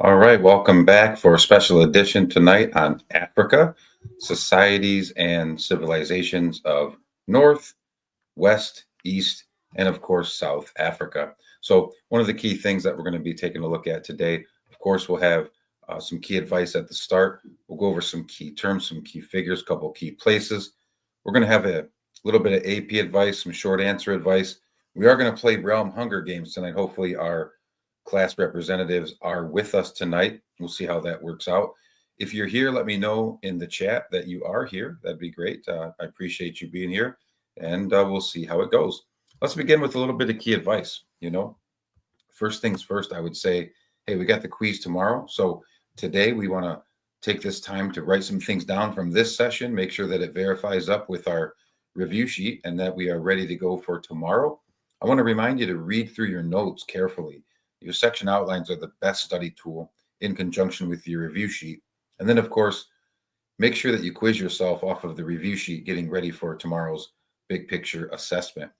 All right, welcome back for a special edition tonight on Africa, societies and civilizations of North, West, East, and of course, South Africa. So, one of the key things that we're going to be taking a look at today, of course, we'll have some key advice at the start. We'll go over some key terms, some key figures, a couple key places. We're going to have a little bit of AP advice, some short answer advice. We are going to play Realm Hunger Games tonight. Hopefully, our class representatives are with us tonight. We'll see how that works out. If you're here, let me know in the chat that you are here. That'd be great. I appreciate you being here, and we'll see how it goes. Let's begin with a little bit of key advice. First things first, I would say, hey, we got the quiz tomorrow. So today we want to take this time to write some things down from this session, make sure that it verifies up with our review sheet and that we are ready to go for tomorrow. I want to remind you to read through your notes carefully. Your section outlines are the best study tool in conjunction with your review sheet. And then, of course, make sure that you quiz yourself off of the review sheet, getting ready for tomorrow's big picture assessment.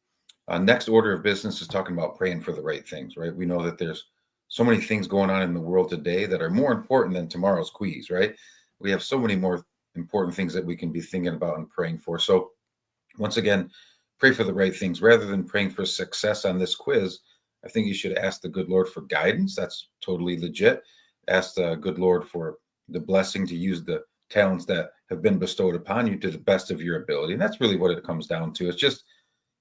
Next order of business is talking about praying for the right things, right? We know that there's so many things going on in the world today that are more important than tomorrow's quiz, right? We have so many more important things that we can be thinking about and praying for. So once again, pray for the right things. Rather than praying for success on this quiz, I think you should ask the good Lord for guidance. That's totally legit. Ask the good Lord for the blessing to use the talents that have been bestowed upon you to the best of your ability. And that's really what it comes down to. It's just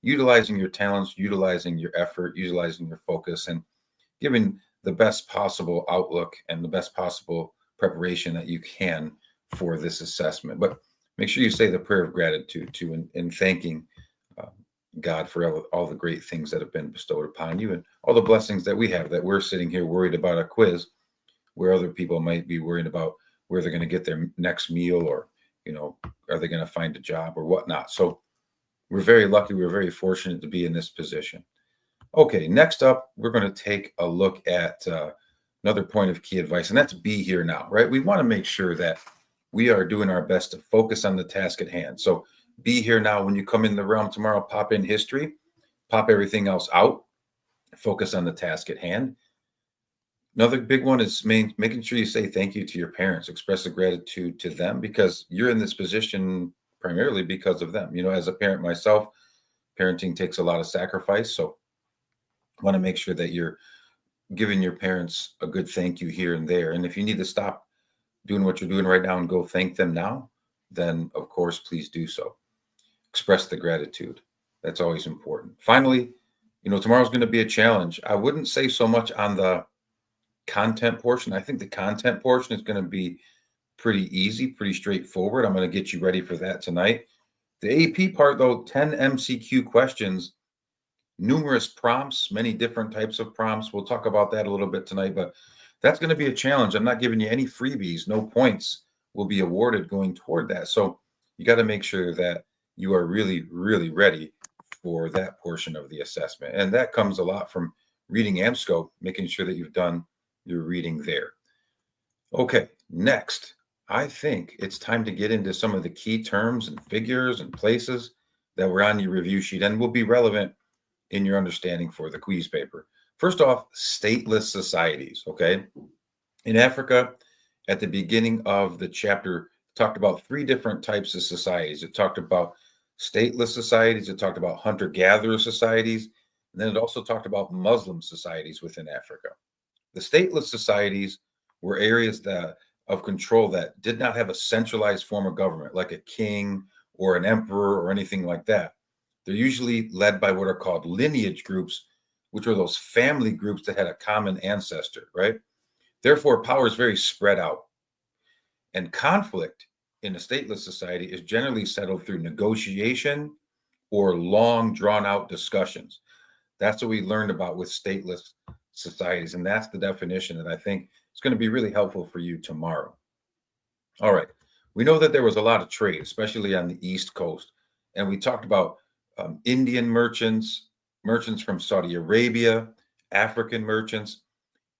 utilizing your talents, utilizing your effort, utilizing your focus, and giving the best possible outlook and the best possible preparation that you can for this assessment. But make sure you say the prayer of gratitude too, in thanking God for all the great things that have been bestowed upon you and all the blessings that we have, that we're sitting here worried about a quiz where other people might be worried about where they're going to get their next meal, or, are they going to find a job or whatnot. So we're very lucky. We're very fortunate to be in this position. Okay, next up, we're going to take a look at another point of key advice, and that's be here now, right? We want to make sure that we are doing our best to focus on the task at hand. So be here now. When you come in the realm tomorrow, pop in history, pop everything else out, focus on the task at hand. Another big one is making sure you say thank you to your parents, express a gratitude to them, because you're in this position primarily because of them. As a parent myself, parenting takes a lot of sacrifice. So I want to make sure that you're giving your parents a good thank you here and there. And if you need to stop doing what you're doing right now and go thank them now, then of course, please do so. Express the gratitude. That's always important. Finally, tomorrow's going to be a challenge. I wouldn't say so much on the content portion. I think the content portion is going to be pretty easy, pretty straightforward. I'm going to get you ready for that tonight. The AP part, though, 10 MCQ questions, numerous prompts, many different types of prompts. We'll talk about that a little bit tonight, but that's going to be a challenge. I'm not giving you any freebies. No points will be awarded going toward that. So you got to make sure that you are really, really ready for that portion of the assessment. And that comes a lot from reading AmScope, making sure that you've done your reading there. Okay, next, I think it's time to get into some of the key terms and figures and places that were on your review sheet and will be relevant in your understanding for the quiz paper. First off, stateless societies, okay? In Africa, at the beginning of the chapter, talked about three different types of societies. It talked about stateless societies, it talked about hunter-gatherer societies, and then it also talked about Muslim societies within Africa. The stateless societies were areas of control that did not have a centralized form of government, like a king or an emperor or anything like that. They're usually led by what are called lineage groups, which are those family groups that had a common ancestor, right? Therefore, power is very spread out. And conflict in a stateless society is generally settled through negotiation or long drawn out discussions. That's what we learned about with stateless societies. And that's the definition that I think is going to be really helpful for you tomorrow. All right. We know that there was a lot of trade, especially on the East Coast. And we talked about Indian merchants, merchants from Saudi Arabia, African merchants.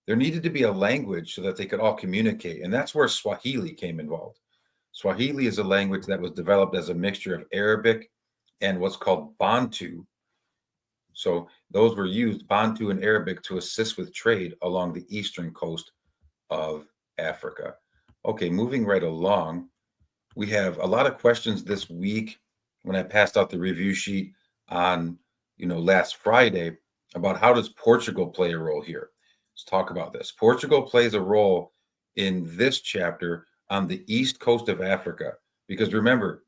There needed to be a language so that they could all communicate. And that's where Swahili came involved. Swahili is a language that was developed as a mixture of Arabic and what's called Bantu. So those were used, Bantu and Arabic, to assist with trade along the eastern coast of Africa. Okay, moving right along, we have a lot of questions this week when I passed out the review sheet on, last Friday about how does Portugal play a role here. Let's talk about this. Portugal plays a role in this chapter on the east coast of Africa because remember,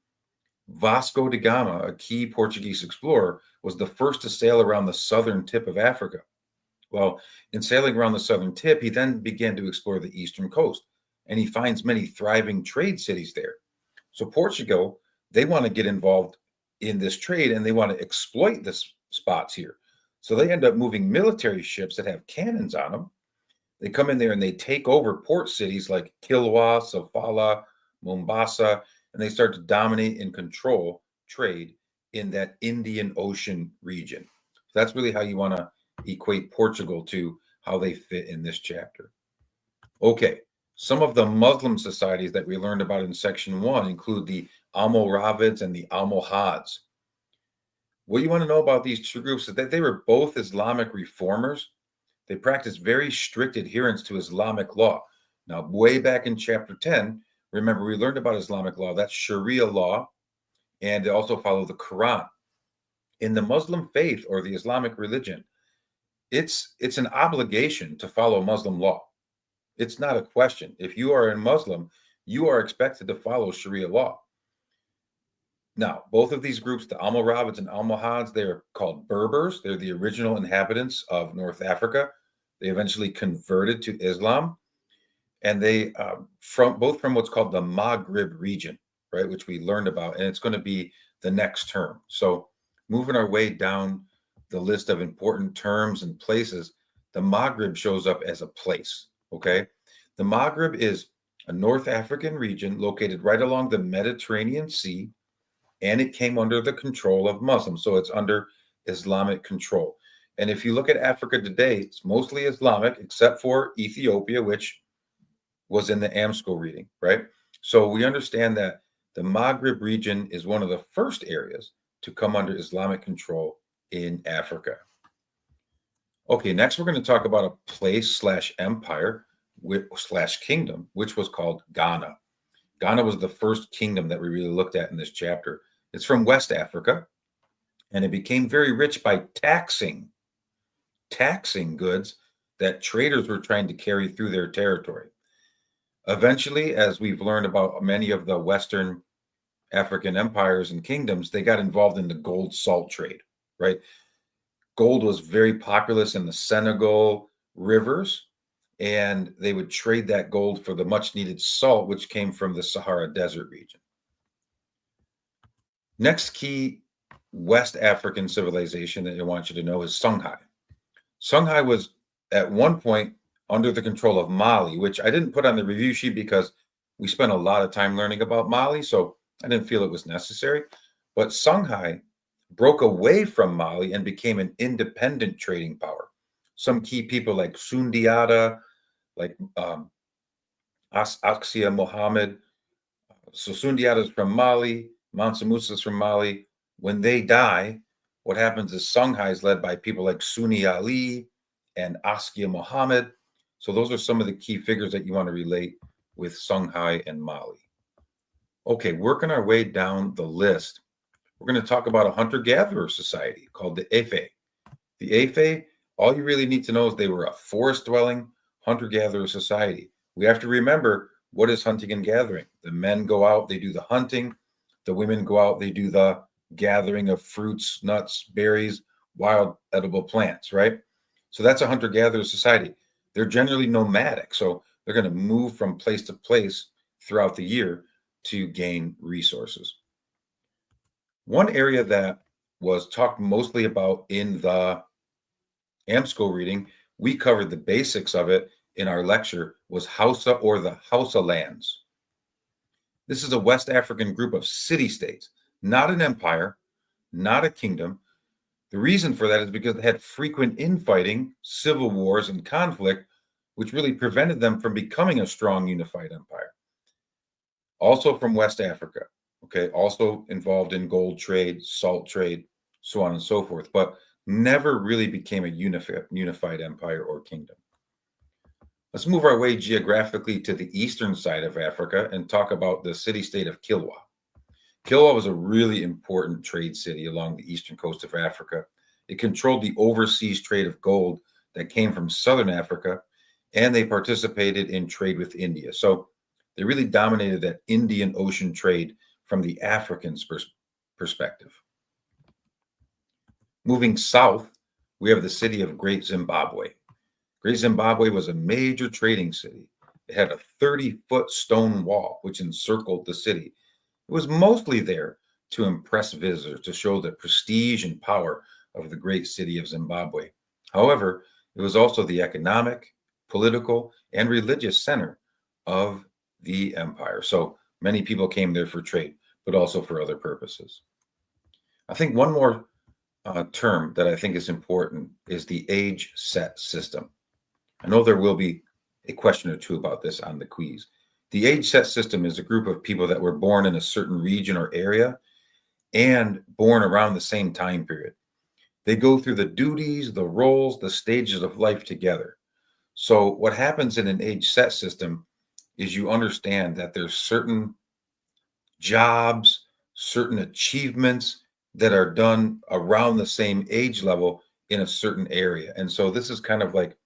Vasco da Gama, a key Portuguese explorer, was the first to sail around the southern tip of Africa. Well, in sailing around the southern tip, he then began to explore the eastern coast, and he finds many thriving trade cities there. So Portugal, they want to get involved in this trade and they want to exploit this spots here. So they end up moving military ships that have cannons on them. They come in there and they take over port cities like Kilwa, Sofala, Mombasa, and they start to dominate and control trade in that Indian Ocean region. So that's really how you want to equate Portugal to how they fit in this chapter. Okay, some of the Muslim societies that we learned about in section 1 include the Almoravids and the Almohads. What you want to know about these two groups is that they were both Islamic reformers. They practiced very strict adherence to Islamic law. Now, way back in chapter 10, remember we learned about Islamic law, that's Sharia law, and they also follow the Quran. In the Muslim faith or the Islamic religion, it's an obligation to follow Muslim law. It's not a question. If you are a Muslim, you are expected to follow Sharia law. Now, both of these groups, the Almoravids and Almohads, they are called Berbers. They're the original inhabitants of North Africa. They eventually converted to Islam, and they from what's called the Maghrib region, right, which we learned about, and it's going to be the next term. So, moving our way down the list of important terms and places, the Maghrib shows up as a place. Okay, the Maghrib is a North African region located right along the Mediterranean Sea, and it came under the control of Muslims. So it's under Islamic control. And if you look at Africa today, it's mostly Islamic, except for Ethiopia, which was in the AMSCO reading, right? So we understand that the Maghrib region is one of the first areas to come under Islamic control in Africa. Okay, next we're going to talk about a place / empire / kingdom, which was called Ghana. Ghana was the first kingdom that we really looked at in this chapter. It's from West Africa, and it became very rich by taxing goods that traders were trying to carry through their territory. Eventually, as we've learned about many of the Western African empires and kingdoms, they got involved in the gold salt trade, right? Gold was very populous in the Senegal rivers, and they would trade that gold for the much needed salt, which came from the Sahara Desert region. Next key West African civilization that I want you to know is Songhai. Songhai was at one point under the control of Mali, which I didn't put on the review sheet because we spent a lot of time learning about Mali, so I didn't feel it was necessary. But Songhai broke away from Mali and became an independent trading power. Some key people like Sundiata, like Aksia Mohammed. So Sundiata is from Mali, Mansa Musa is from Mali. When they die, what happens is Songhai is led by people like Sunni Ali and Askia Mohammed. So those are some of the key figures that you want to relate with Songhai and Mali. Okay, working our way down the list, we're going to talk about a hunter-gatherer society called the Efe. The Efe, all you really need to know is they were a forest-dwelling hunter-gatherer society. We have to remember, what is hunting and gathering? The men go out, they do the hunting. The women go out, they do the gathering of fruits, nuts, berries, wild edible plants, right? So that's a hunter-gatherer society. They're generally nomadic, so they're going to move from place to place throughout the year to gain resources. One area that was talked mostly about in the AMSCO reading, we covered the basics of it in our lecture, was Hausa or the Hausa lands. This is a West African group of city-states, not an empire, not a kingdom. The reason for that is because they had frequent infighting, civil wars, and conflict, which really prevented them from becoming a strong unified empire. Also from West Africa, okay, also involved in gold trade, salt trade, so on and so forth, but never really became a unified empire or kingdom. Let's move our way geographically to the eastern side of Africa and talk about the city-state of Kilwa. Kilwa was a really important trade city along the eastern coast of Africa. It controlled the overseas trade of gold that came from southern Africa, and they participated in trade with India. So they really dominated that Indian Ocean trade from the Africans' perspective. Moving south, we have the city of Great Zimbabwe. Great Zimbabwe was a major trading city. It had a 30-foot stone wall which encircled the city. It was mostly there to impress visitors, to show the prestige and power of the great city of Zimbabwe. However, it was also the economic, political, and religious center of the empire. So many people came there for trade, but also for other purposes. I think one more term that I think is important is the age set system. I know there will be a question or two about this on the quiz. The age set system is a group of people that were born in a certain region or area and born around the same time period. They go through the duties, the roles, the stages of life together. So what happens in an age set system is you understand that there's certain jobs, certain achievements that are done around the same age level in a certain area. And so this is kind of like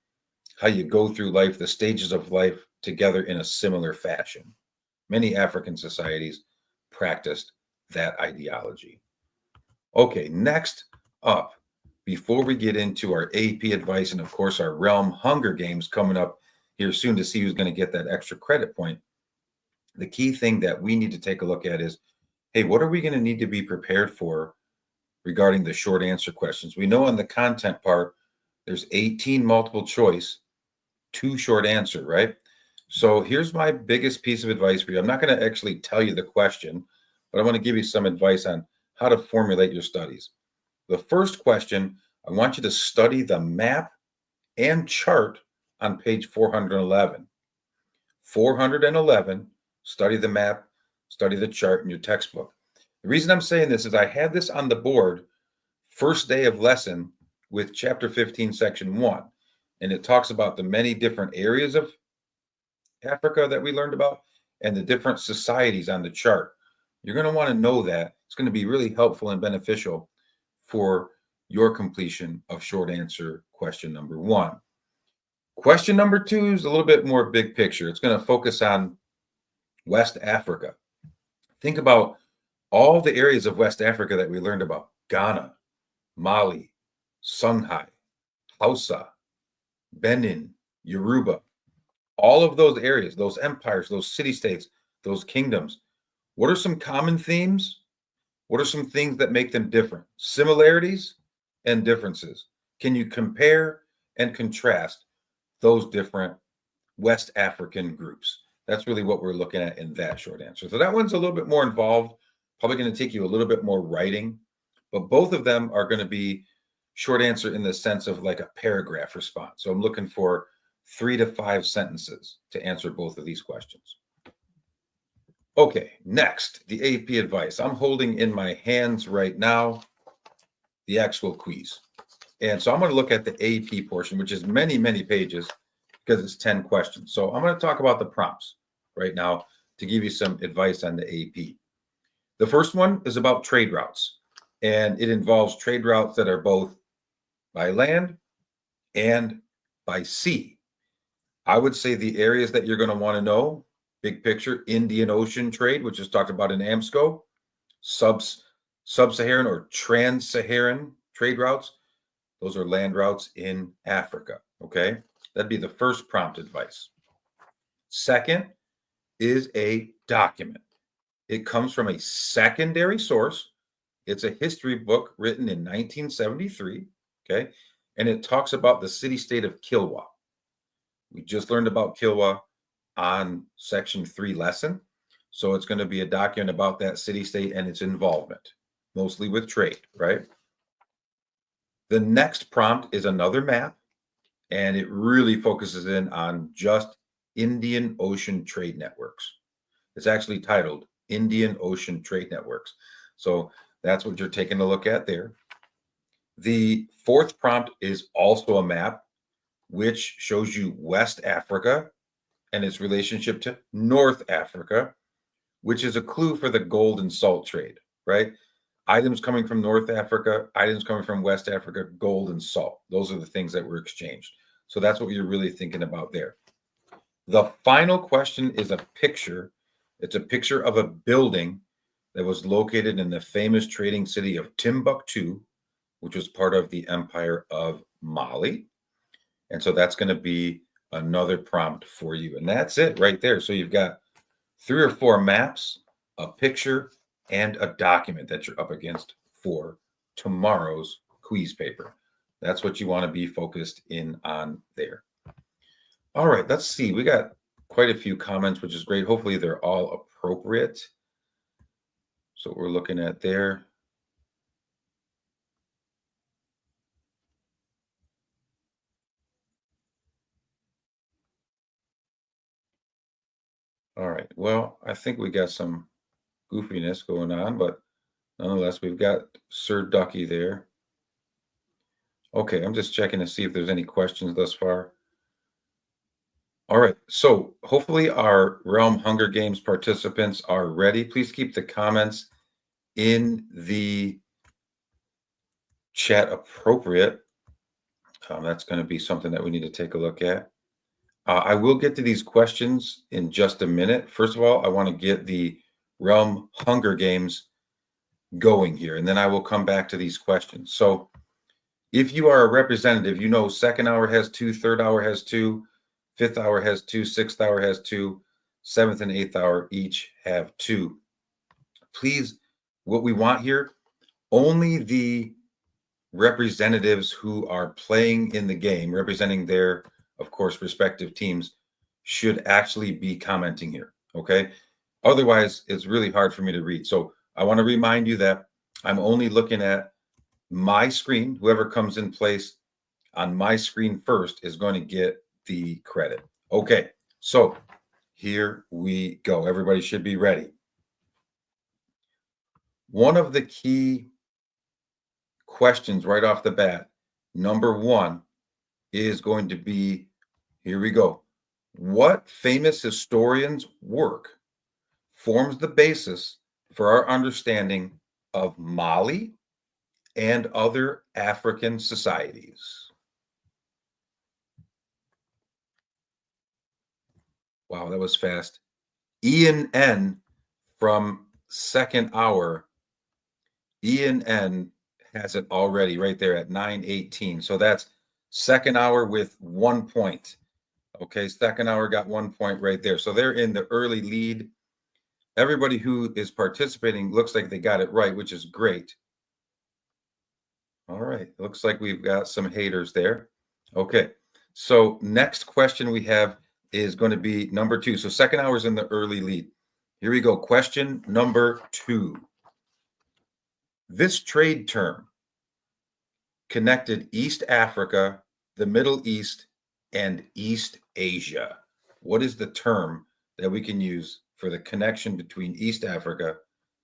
how you go through life, the stages of life together in a similar fashion. Many African societies practiced that ideology. Okay, next up, before we get into our AP advice and of course our Realm Hunger Games coming up here soon to see who's going to get that extra credit point, the key thing that we need to take a look at is, hey, what are we going to need to be prepared for regarding the short answer questions? We know on the content part, there's 18 multiple choice, 2 short answer, right? So here's my biggest piece of advice for you. I'm not going to actually tell you the question, but I want to give you some advice on how to formulate your studies. The first question, I want you to study the map and chart on page 411. 411, study the map, study the chart in your textbook. The reason I'm saying this is I had this on the board first day of lesson with chapter 15, section 1. And it talks about the many different areas of Africa that we learned about and the different societies on the chart. You're going to want to know that. It's going to be really helpful and beneficial for your completion of short answer question number 1. Question number 2 is a little bit more big picture. It's going to focus on West Africa. Think about all the areas of West Africa that we learned about: Ghana, Mali, Songhai, Hausa, Benin, Yoruba, all of those areas, those empires, those city-states, those kingdoms. What are some common themes? What are some things that make them different? Similarities and differences. Can you compare and contrast those different West African groups? That's really what we're looking at in that short answer. So that one's a little bit more involved, probably going to take you a little bit more writing, but both of them are going to be short answer in the sense of like a paragraph response. So I'm looking for 3 to 5 sentences to answer both of these questions. Okay, next, the AP advice. I'm holding in my hands right now the actual quiz. And so I'm going to look at the AP portion, which is many, many pages because it's 10 questions. So I'm going to talk about the prompts right now to give you some advice on the AP. The first one is about trade routes, and it involves trade routes that are both by land and by sea. I would say the areas that you're going to want to know: big picture, Indian Ocean trade, which is talked about in AMSCO, sub-Saharan or trans-Saharan trade routes. Those are land routes in Africa, okay? That'd be the first prompt advice. Second is a document. It comes from a secondary source. It's a history book written in 1973, okay? And it talks about the city-state of Kilwa. We just learned about Kilwa on section 3 lesson. So it's going to be a document about that city-state and its involvement, mostly with trade, right? The next prompt is another map, and it really focuses in on just Indian Ocean trade networks. It's actually titled Indian Ocean Trade Networks. So that's what you're taking a look at there. The fourth prompt is also a map, which shows you West Africa and its relationship to North Africa, which is a clue for the gold and salt trade, right? Items coming from North Africa, items coming from West Africa, gold and salt. Those are the things that were exchanged. So that's what you're really thinking about there. The final question is a picture. It's a picture of a building that was located in the famous trading city of Timbuktu, which was part of the Empire of Mali. And so that's going to be another prompt for you. And that's it right there. So you've got 3 or 4 maps, a picture, and a document that you're up against for tomorrow's quiz paper. That's what you want to be focused in on there. All right, let's see. We got quite a few comments, which is great. Hopefully they're all appropriate. So we're looking at there. All right. Well, I think we got some goofiness going on, but nonetheless, we've got Sir Ducky there. Okay, I'm just checking to see if there's any questions thus far. All right, so hopefully our Realm Hunger Games participants are ready. Please keep the comments in the chat appropriate. That's going to be something that we need to take a look at. I will get to these questions in just a minute. First of all, I want to get the Realm Hunger Games going here, and then I will come back to these questions. So if you are a representative, you know second hour has 2, third hour has 2, fifth hour has 2, sixth hour has 2, seventh and eighth hour each have 2. Please, what we want here, only the representatives who are playing in the game, representing their, of course, respective teams, should actually be commenting here. Okay. Otherwise, it's really hard for me to read. So I want to remind you that I'm only looking at my screen. Whoever comes in place on my screen first is going to get the credit. Okay. So here we go. Everybody should be ready. One of the key questions right off the bat, number 1, is going to be, here we go. What famous historian's work forms the basis for our understanding of Mali and other African societies? Wow, that was fast. Ian N from second hour. Ian N has it already right there at 9:18. So that's second hour with 1 point. Okay, second hour got 1 point right there. So they're in the early lead. Everybody who is participating looks like they got it right, which is great. All right, looks like we've got some haters there. Okay, so next question we have is going to be number 2. So second hour is in the early lead. Here we go. Question number 2. This trade term connected East Africa, the Middle East, and East Asia. What is the term that we can use for the connection between East Africa,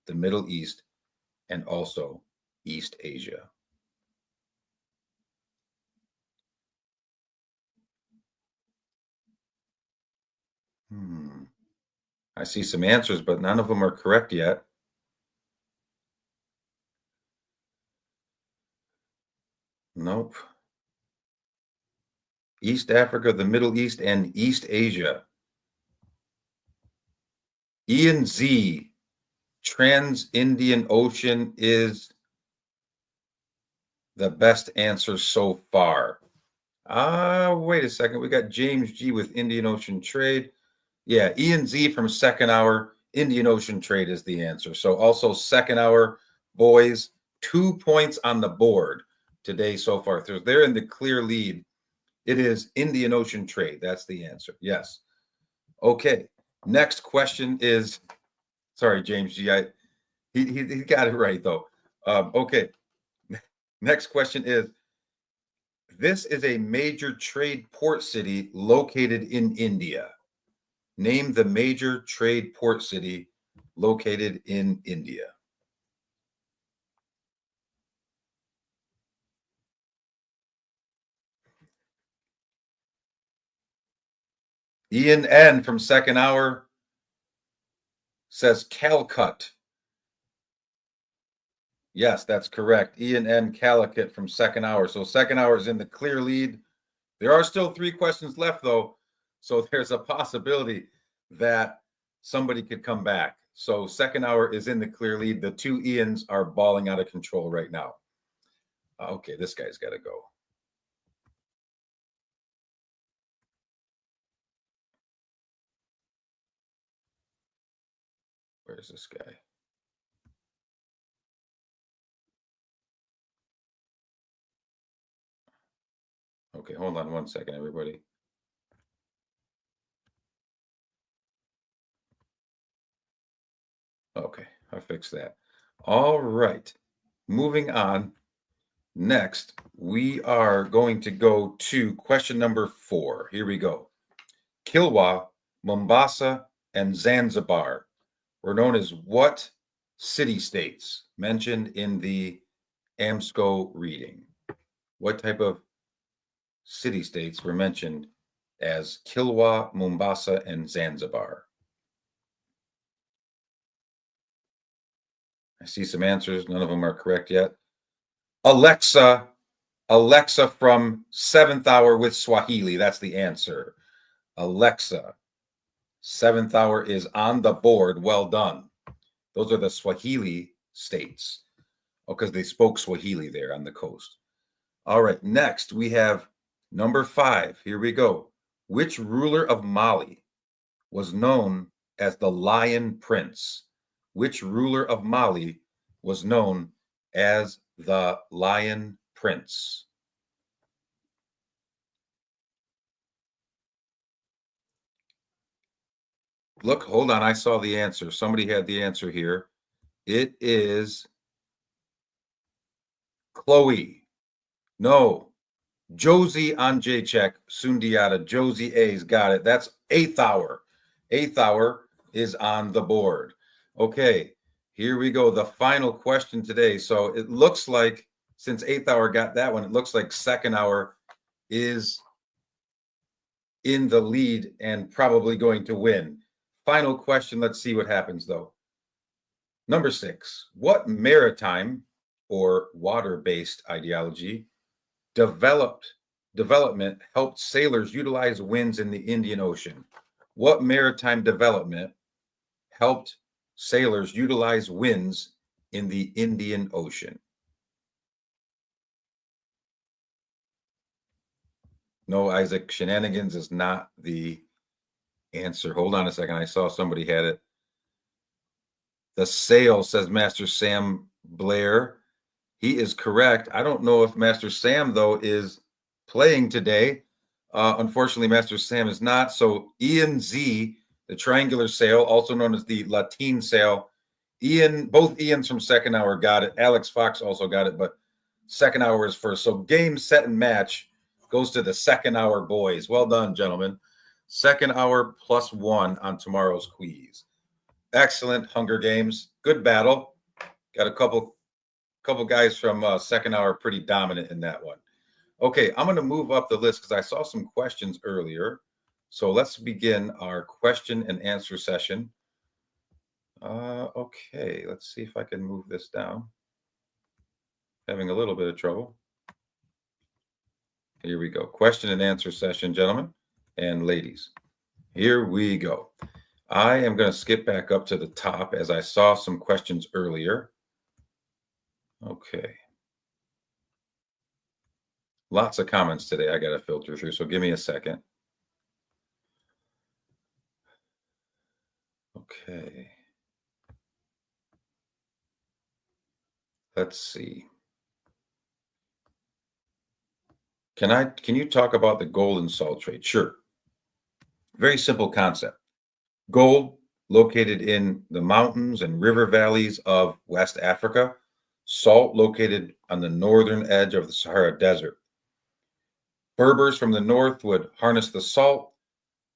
the Middle East, and also East Asia? I see some answers, but none of them are correct yet. Nope. East Africa, the Middle East, and East Asia. Ian Z, Trans-Indian Ocean is the best answer so far. Wait a second. We got James G with Indian Ocean Trade. Yeah, Ian Z from second hour, Indian Ocean Trade is the answer. So also second hour, boys, 2 points on the board today so far. They're in the clear lead. It is Indian Ocean Trade. That's the answer. Yes. Okay. Next question is, sorry, James G. He got it right though. Okay. Next question is, this is a major trade port city located in India. Name the major trade port city located in India. Ian N from second hour says Calcut. Yes, that's correct. Ian N. Calicut from second hour. So second hour is in the clear lead. There are still 3 questions left, though. So there's a possibility that somebody could come back. So second hour is in the clear lead. The 2 Ians are balling out of control right now. Okay, this guy's got to go. Where's this guy? Okay, hold on one second, everybody. Okay, I fixed that. All right, moving on. Next, we are going to go to question number 4. Here we go. Kilwa, Mombasa, and Zanzibar were known as what city-states mentioned in the AMSCO reading? What type of city-states were mentioned as Kilwa, Mombasa, and Zanzibar? I see some answers. None of them are correct yet. Alexa from 7th hour with Swahili. That's the answer. Alexa, 7th hour is on the board. Well done. Those are the Swahili states. Because they spoke Swahili there on the coast. All right, next we have number 5. Here we go. Which ruler of Mali was known as the Lion Prince? Which ruler of Mali was known as the Lion Prince? Look, hold on. I saw the answer. Somebody had the answer here. It is Chloe. No. Josie Anjacek Sundiata. Josie A's got it. That's 8th hour. 8th hour is on the board. Okay, here we go. The final question today. So it looks like, since 8th hour got that one, it looks like second hour is in the lead and probably going to win. Final question. Let's see what happens, though. Number 6. What maritime or water-based ideology development helped sailors utilize winds in the Indian Ocean? What maritime development helped sailors utilize winds in the Indian Ocean? No, Isaac, shenanigans is not the answer. Hold on a second. I saw somebody had it. The sail, says Master Sam Blair. He is correct. I don't know if Master Sam, though, is playing today. Unfortunately, Master Sam is not. So Ian Z, the triangular sail, also known as the Latin sail. Both Ians from second hour got it. Alex Fox also got it, but second hour is first. So game, set, and match goes to the second hour boys. Well done, gentlemen. Second hour +1 on tomorrow's quiz. Excellent, Hunger Games. Good battle. Got a couple guys from second hour pretty dominant in that one. Okay, I'm going to move up the list because I saw some questions earlier. So let's begin our question and answer session. Okay, let's see if I can move this down. Having a little bit of trouble. Here we go. Question and answer session, gentlemen and ladies. Here we go. I am going to skip back up to the top as I saw some questions earlier. Okay. Lots of comments today I got to filter through, so give me a second. Okay. Let's see. Can you talk about the gold and salt trade? Sure. Very simple concept. Gold located in the mountains and river valleys of West Africa, salt located on the northern edge of the Sahara Desert. Berbers from the north would harness the salt.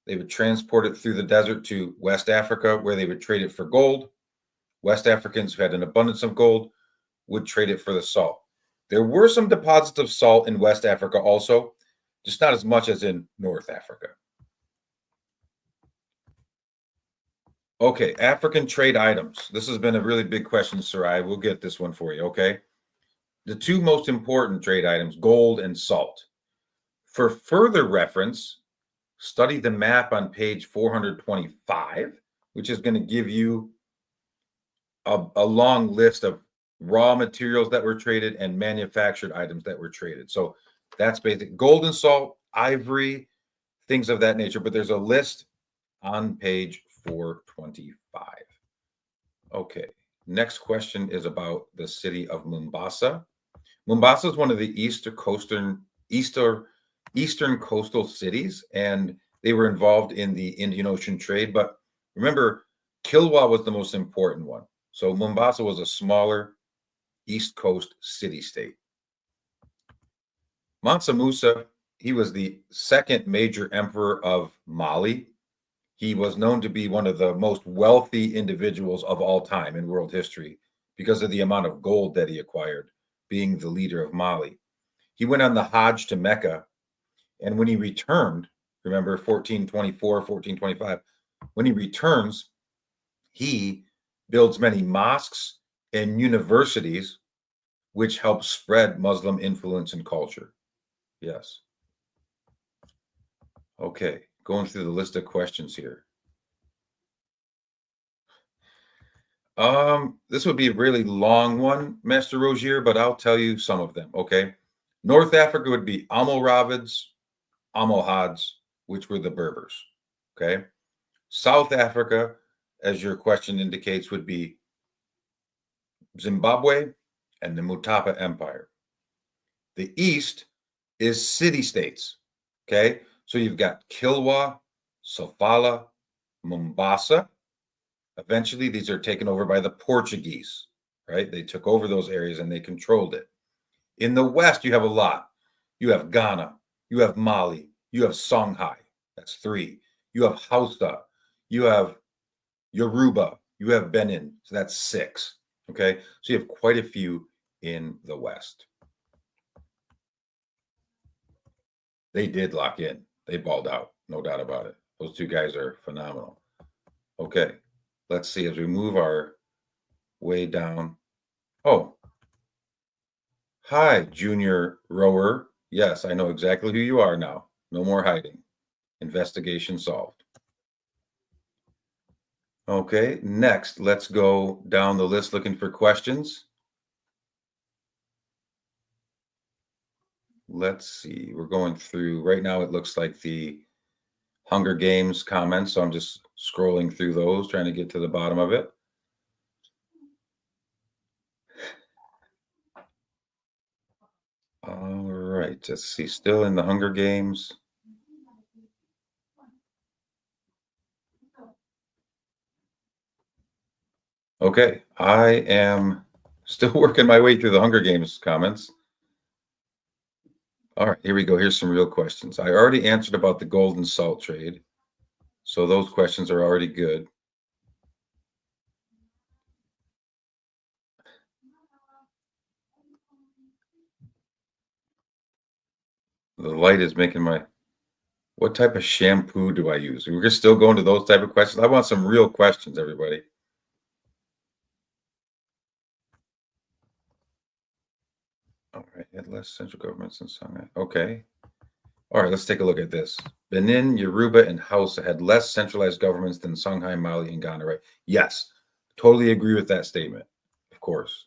They would transport it through the desert to West Africa, where they would trade it for gold. West Africans who had an abundance of gold would trade it for the salt. There were some deposits of salt in West Africa also, just not as much as in North Africa. Okay, African trade items. This has been a really big question, Sarai. We'll get this one for you, okay? The two most important trade items, gold and salt. For further reference, study the map on page 425, which is going to give you a long list of raw materials that were traded and manufactured items that were traded. So that's basic. Gold and salt, ivory, things of that nature. But there's a list on page 425. Okay. Next question is about the city of Mombasa. Mombasa is one of the eastern coastal cities, and they were involved in the Indian Ocean trade. But remember, Kilwa was the most important one. So Mombasa was a smaller East Coast city state. Mansa Musa, he was the second major emperor of Mali. He was known to be one of the most wealthy individuals of all time in world history because of the amount of gold that he acquired, being the leader of Mali. He went on the Hajj to Mecca, and when he returned, remember 1424, 1425, when he returns, he builds many mosques and universities, which help spread Muslim influence and culture. Yes. Okay, going through the list of questions here. This would be a really long one, Master Rogier, but I'll tell you some of them. Okay. North Africa would be Almoravids, Almohads, which were the Berbers. Okay. South Africa, as your question indicates, would be Zimbabwe and the Mutapa Empire. The East is city states. Okay. So you've got Kilwa, Sofala, Mombasa. Eventually, these are taken over by the Portuguese, right? They took over those areas and they controlled it. In the West, you have a lot. You have Ghana, you have Mali, you have Songhai. That's three. You have Hausa, you have Yoruba, you have Benin. So that's six. Okay. So you have quite a few in the West. They did lock in. They balled out. No doubt about it. Those two guys are phenomenal. Okay. Let's see as we move our way down. Oh, hi, junior rower. Yes, I know exactly who you are now. No more hiding. Investigation solved. Okay, next, let's go down the list looking for questions. Let's see. We're going through right now. It looks like the Hunger Games comments. So I'm just scrolling through those, trying to get to the bottom of it. All right, let's see. Still in the Hunger Games. Okay, I am still working my way through the Hunger Games comments. All right, here we go. Here's some real questions. I already answered about the gold and salt trade. So those questions are already good. The light is making my, what type of shampoo do I use? We're still going to those type of questions. I want some real questions, everybody. All right, had less central governments than Songhai. Okay. All right, let's take a look at this. Benin, Yoruba, and Hausa had less centralized governments than Songhai, Mali, and Ghana, right? Yes, totally agree with that statement. Of course.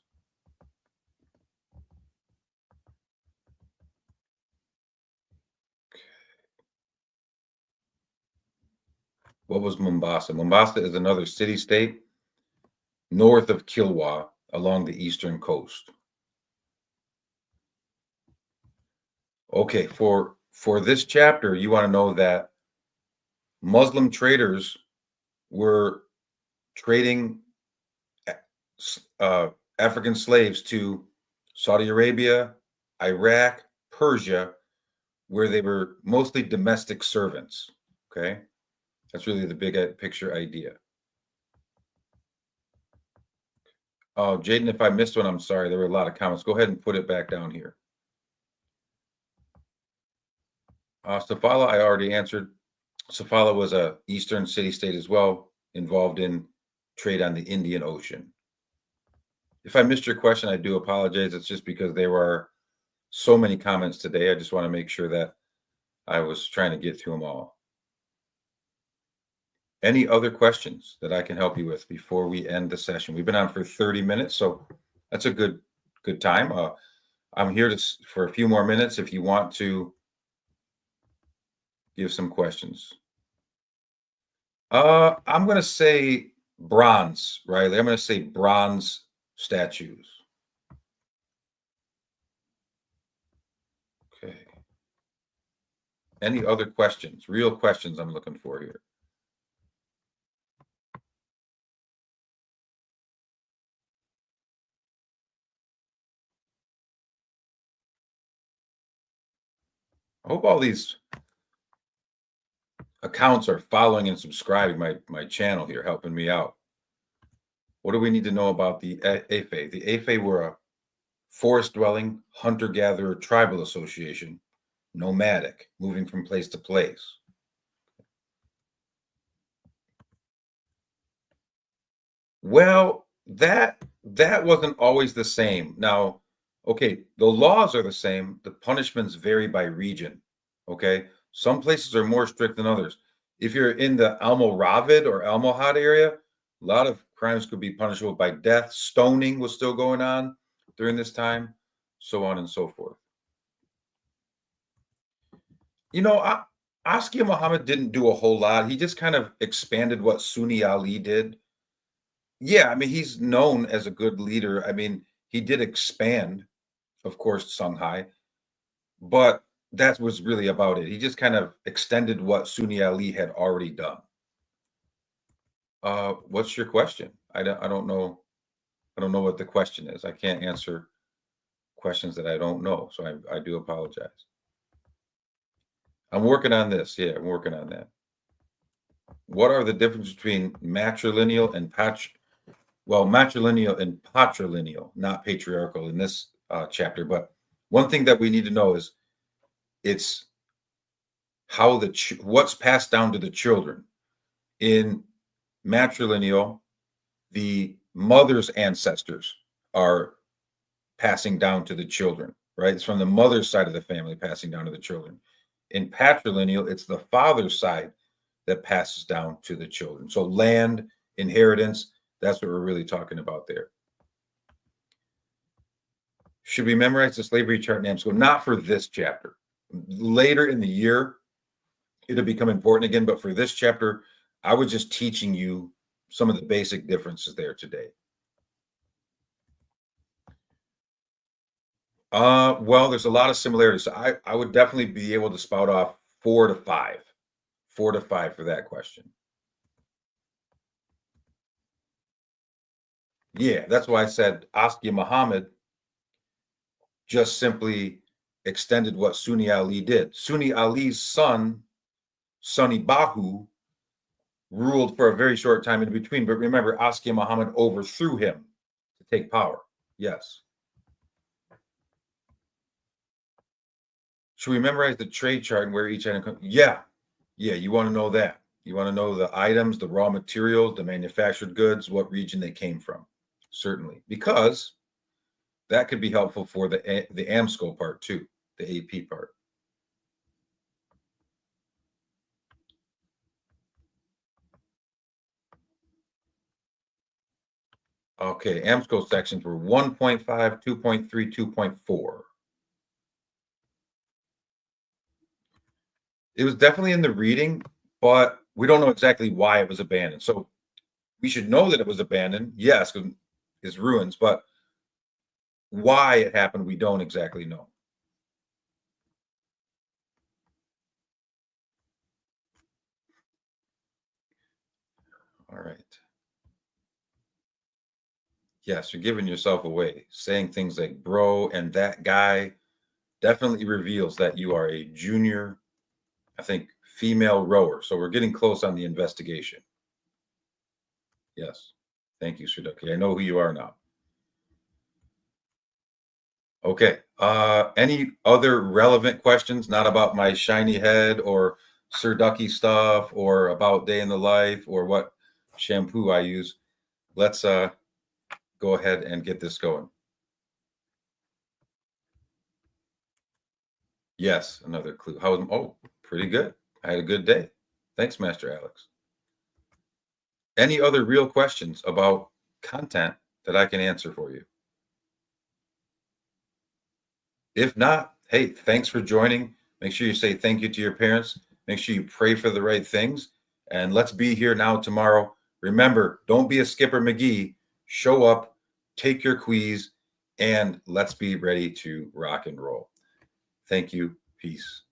What was Mombasa? Mombasa is another city state north of Kilwa along the eastern coast. Okay, for this chapter, you want to know that Muslim traders were trading African slaves to Saudi Arabia, Iraq, Persia, where they were mostly domestic servants. Okay, that's really the big picture idea. Oh, Jaden, if I missed one, I'm sorry. There were a lot of comments. Go ahead and put it back down here. Sofala, I already answered. Sofala was a eastern city state as well. involved in trade on the Indian Ocean. If I missed your question, I do apologize. It's just because there were so many comments today. I just want to make sure that I was trying to get through them all. Any other questions that I can help you with before we end the session? We've been on for 30 minutes, so that's a good time. I'm here for a few more minutes if you want to give some questions. I'm going to say bronze, Riley. I'm going to say bronze statues. Okay. Any other questions? Real questions I'm looking for here. I hope all these accounts are following and subscribing my channel here, helping me out. What do we need to know about the Efe? The Efe were a forest-dwelling, hunter-gatherer tribal association, nomadic, moving from place to place. Well, that wasn't always the same. Now, okay, the laws are the same. The punishments vary by region. Okay, some places are more strict than others. If you're in the Almoravid or Almohad area, a lot of crimes could be punishable by death. Stoning was still going on during this time, so on and so forth. You know, Askia Muhammad didn't do a whole lot. He just kind of expanded what Sunni Ali did. Yeah, I mean, he's known as a good leader. I mean, he did expand, of course, Songhai, but that was really about it. He just kind of extended what Sunni Ali had already done. What's your question? I don't know. I don't know what the question is. I can't answer questions that I don't know, so I do apologize. I'm working on this. Yeah, I'm working on that. What are the differences between matrilineal and matrilineal and patrilineal, not patriarchal in this chapter. But one thing that we need to know is it's how what's passed down to the children. In matrilineal, the mother's ancestors are passing down to the children, right? It's from the mother's side of the family passing down to the children. In patrilineal, it's the father's side that passes down to the children. So land, inheritance, that's what we're really talking about there. Should we memorize the slavery chart in AMSCO? Not for this chapter. Later in the year, it'll become important again. But for this chapter, I was just teaching you some of the basic differences there today. Well, there's a lot of similarities. So I would definitely be able to spout off 4 to 5. 4 to 5 for that question. Yeah, that's why I said Askia Muhammad just simply extended what Sunni Ali did. Sunni Ali's son, Sunni Bahu, ruled for a very short time in between. But remember, Askia Muhammad overthrew him to take power. Yes. Should we memorize the trade chart and where each item comes? Yeah. Yeah, you want to know that. You want to know the items, the raw materials, the manufactured goods, what region they came from. Certainly. Because that could be helpful for the AMSCO part too, the AP part. Okay, AMSCO sections were 1.5, 2.3, 2.4. It was definitely in the reading, but we don't know exactly why it was abandoned. So we should know that it was abandoned, yes, because it's ruins, but why it happened, we don't exactly know. All right. Yes, you're giving yourself away. Saying things like bro and that guy definitely reveals that you are a junior, I think, female rower. So we're getting close on the investigation. Yes. Thank you, Suduki. I know who you are now. Okay. Any other relevant questions? Not about my shiny head or Sir Ducky stuff or about day in the life or what shampoo I use. Let's go ahead and get this going. Yes, another clue. How was, oh, pretty good. I had a good day. Thanks, Master Alex. Any other real questions about content that I can answer for you? If not, hey, thanks for joining. Make sure you say thank you to your parents. Make sure you pray for the right things. And let's be here now tomorrow. Remember, don't be a Skipper McGee. Show up, take your quiz, and let's be ready to rock and roll. Thank you. Peace.